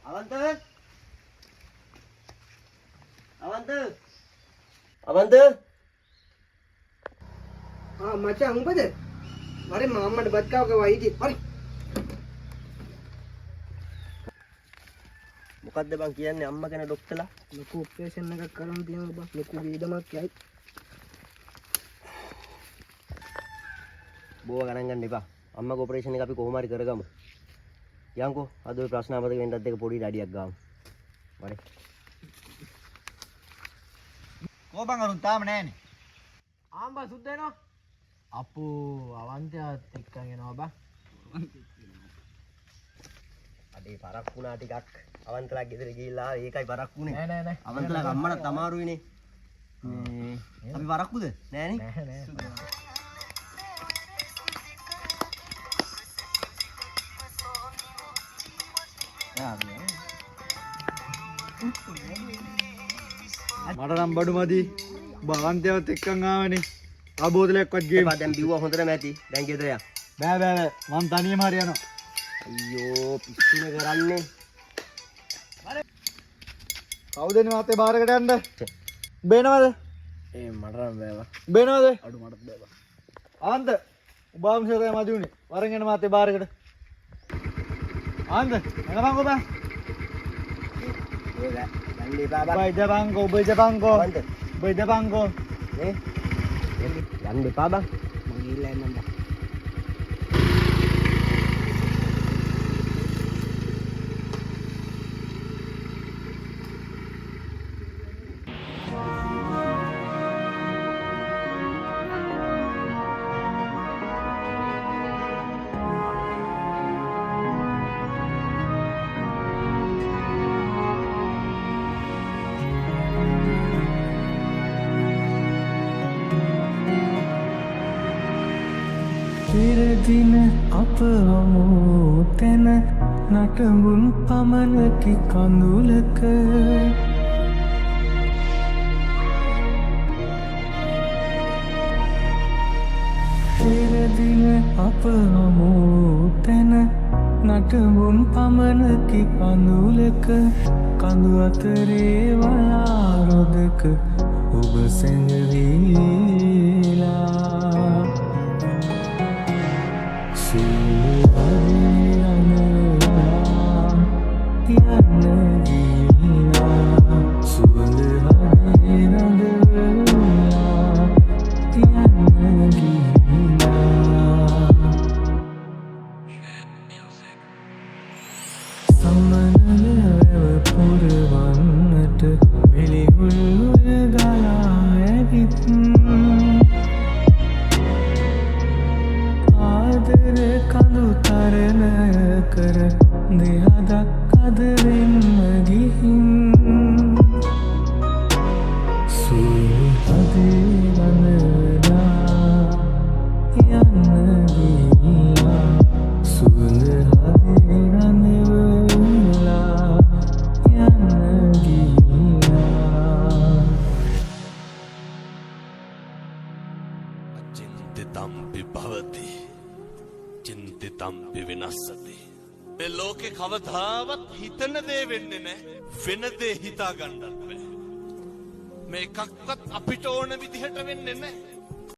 අවන්ත අවන්ත අවන්ත මචං උඹද? මරේ මාම්මට බත් කාව ගවා හිටියේ. හරි. මොකද්ද බං කියන්නේ අම්මා කෙන ડોක්ටර්ලා? ලොකු ඔපරේෂන් එකක් කරන්න තියෙනවා බං. ලොකු වේදමක් යයි. බෝව ගණන් ගන්න එපා. අම්මගේ ඔපරේෂන් එක අපි කොහොම හරි කරගමු. යන්කෝ අද ඔය ප්‍රශ්න අපතක වෙන්නත් එක පොඩි ඩඩියක් ගාමු. මරේ. කොබන් අරුන් තාම නැහනේ. ආම්බා සුද්ධ වෙනවා. අපෝ අවන්තයත් එක්කන් එනවා බං. අඩේ පරක් වුණා ටිකක්. අවන්තලා ගෙදර ගිහිල්ලා ඒකයි පරක් වුණේ. නෑ. අවන්තලා අම්මට අමාරුයිනේ. අපි පරක්කුද? නෑනේ. නෑ. මට නම් බඩු මදි. බාන්තයවත් එක්කන් ආවනේ. ආබෝතලයක්වත් ගේමු. එපා දැන් බිව්වා හොඳටම ඇති. දැන් ගෙදර යන්න. බෑ. මං තනියම හරි යනවා. අයියෝ පිස්සුනේ කරන්නේ. කවුදනේ මාතේ බාරකට යන්න? බේනවද? මට නම් බෑවා. බේනවද? අඩු මටත් බෑවා. ආන්ද උබාම්සකේ මදි උනේ. වරන් යන මාතේ බාරකට. ආන්ද එනවංගෝ බෑ. යන්න එපා බං. ඔබ ජපංගෝ. අවන්ත ඔබ ජපංගෝ. නේ යන්න එපා බං. මං ගිහිල්ලා එන්නම් බං. දින අප හමු තැන නටඹුන් පමණකි කඳුලක දින අප හමු තැන නටඹුන් පමණකි කඳුලක කඳු අතරේ වලාරොදක ඔබ සැඟවීලා පුරවන්නට මෙලිහුල්ය ගලා ඇවිත් ආදර කඳු තරණ කර දෙහදක් අදරෙන්ම ගිහින් සුහදේ වනදා යන්න ගිහිලා සුවඳ හදේ රඳවලා යන්න ගිහිලා චින්තිතම්පි භවති චින්තිතම්පි විනස්සති මේ ලෝකේ කවදාවත් හිතන දේ වෙන්නේ නැහැ වෙන දේ හිතා ගන්නත් බෑ මේ එකක්වත් අපිට ඕන විදිහට වෙන්නේ නැහැ